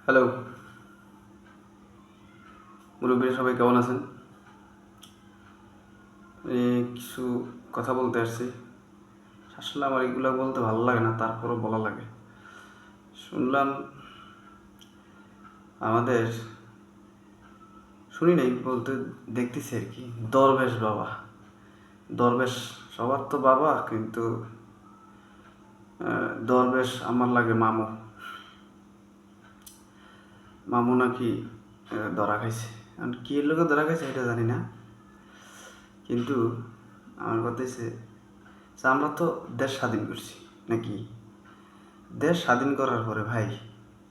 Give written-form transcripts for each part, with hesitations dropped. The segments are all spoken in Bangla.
হ্যালো মুরব্বী, সবাই কেমন আছেন? কিছু কথা বলতে আসছি। আসলে আমার এগুলো বলতে ভালো লাগে না, তারপরও বলা লাগে। শুনলাম আমাদের, শুনি নাই বলতে দেখতেছি আর কি, দরবেশ বাবা। দরবেশ সবার তো বাবা, কিন্তু দরবেশ আমার লাগে মামু। মামু নাকি ধরা খাইছে। এখন কি লোকে ধরা খাইছে এটা জানি না, কিন্তু আমার কথা হচ্ছে যে আমরা তো দেশ স্বাধীন করছি নাকি। দেশ স্বাধীন করার পরে ভাই,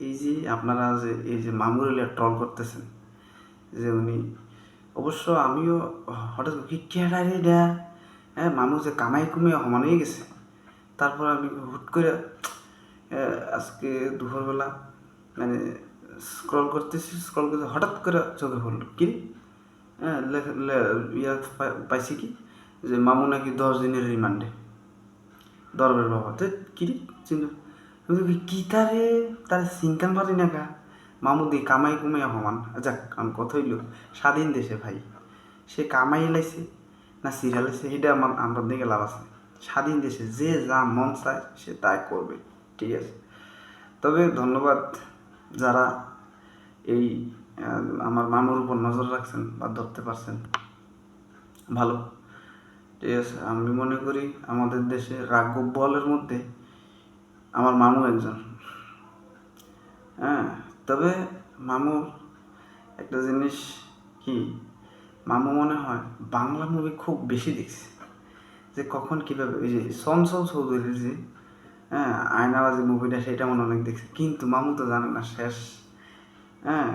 এই যে আপনারা যে এই যে মামুর ট্রল করতেছেন, যে উনি, অবশ্য আমিও হঠাৎ কি কেডারে ডা, হ্যাঁ মামু যে কামাই কুমিয়ে সমান হয়ে গেছে। তারপর আমি হুট করে আজকে দুপুরবেলা মানে স্ক্রল করতেছি, স্ক্রল করতে হঠাৎ করে চোখে পড়লো কি, হ্যাঁ ইয়া পাইছি কি, যে মামু নাকি 10 দিনের রিমান্ডে। দরবেশ বাবা তো কি চিন্তা কি তারে তার চিনতাম পারি না কা। মামুদি কামাই কুমাইয়া সমান। যাক, কারণ কথা হইল স্বাধীন দেশে ভাই, সে কামাই লাইছে না সিরিয়াল লাইছে সেটা আমার দিকে লাভ আছে। স্বাধীন দেশে যে যা মন চায় সে তাই করবে, ঠিক আছে। তবে ধন্যবাদ যারা এই আমার মামুর উপর নজর রাখছেন বা ধরতে পারছেন, ভালো, ঠিক আছে। আমি মনে করি আমাদের দেশে রাঘব বোয়ালের মধ্যে আমার মামু একজন। হ্যাঁ, তবে মামুর একটা জিনিস কি, মামু মনে হয় বাংলা মুভি খুব বেশি দেখছে, যে কখন কীভাবে ওই যে চঞ্চল চৌধুরীর যে আয়নাবাজি মুভিটা, সেটা মনে অনেক দেখছে। কিন্তু মামু তো জানে না শেষ, হ্যাঁ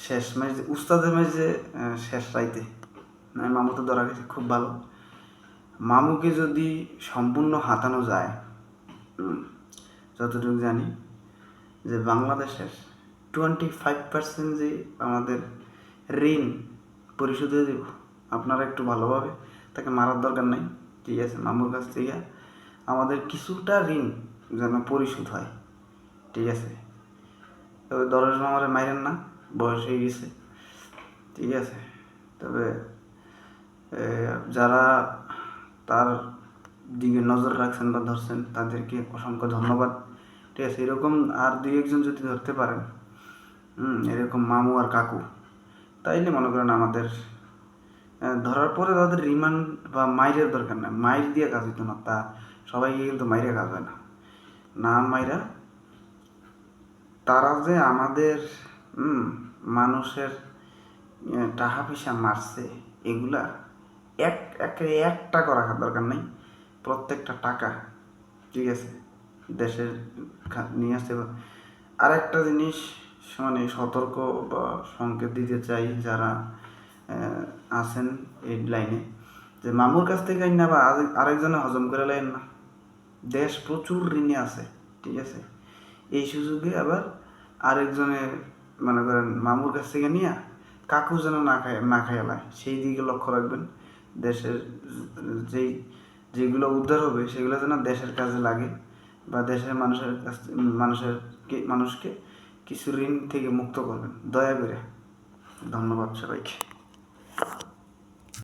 শেষ ম্যাচ যে উস্তাদের ম্যাচ যে শেষ রাইতে মামু তো ধরা গেছে। খুব ভালো। মামুকে যদি সম্পূর্ণ হাতানো যায়, যতটুকু জানি যে বাংলাদেশের 25% যে আমাদের ঋণ পরিশোধ হয়ে দেব, আপনারা একটু ভালোভাবে তাকে মারার দরকার নাই, ঠিক আছে। মামুর কাছ থেকে আমাদের কিছুটা ঋণ যেন পরিশোধ হয়, ঠিক আছে। তবে দরজ মামারে মাইরেন না, বয়স হয়ে গেছে, ঠিক আছে। তবে যারা তার দিকে নজর রাখছেন বা ধরছেন তাদেরকে অসংখ্য ধন্যবাদ, ঠিক আছে। এরকম আর 2-1 জন যদি ধরতে পারেন, এরকম মামু আর কাকু, তাইলে মনে করেন আমাদের ধরার পরে তাদের রিমান্ড বা মাইরের দরকার না, মাইর দিয়ে কাজ হইতো না। তা সবাইকে কিন্তু মাইরে কাজ হয় না, না মাইরা তারা যে আমাদের মানুষের টাকা পয়সা মারছে, এগুলা একটা রাখার দরকার নেই। প্রত্যেকটা টাকা, ঠিক আছে, দেশের নিয়ে আসতে। আর একটা জিনিস মানে সতর্ক বা সংকেত দিতে চাই যারা আছেন এই লাইনে, যে মামুর কাছ থেকে না বা আরেকজনে হজম করে লাইন না। দেশ প্রচুর ঋণে আছে, ঠিক আছে। এই সুযোগে আবার আরেকজনে মনে করেন মামুর কাছ থেকে নিয়ে কাকু যেন না খাইলায়, সেই দিকে লক্ষ্য রাখবেন। দেশের যেগুলো উদ্ধার হবে সেগুলো যেন দেশের কাজে লাগে, বা দেশের মানুষকে কিছু ঋণ থেকে মুক্ত করবেন দয়া করে। ধন্যবাদ সবাইকে।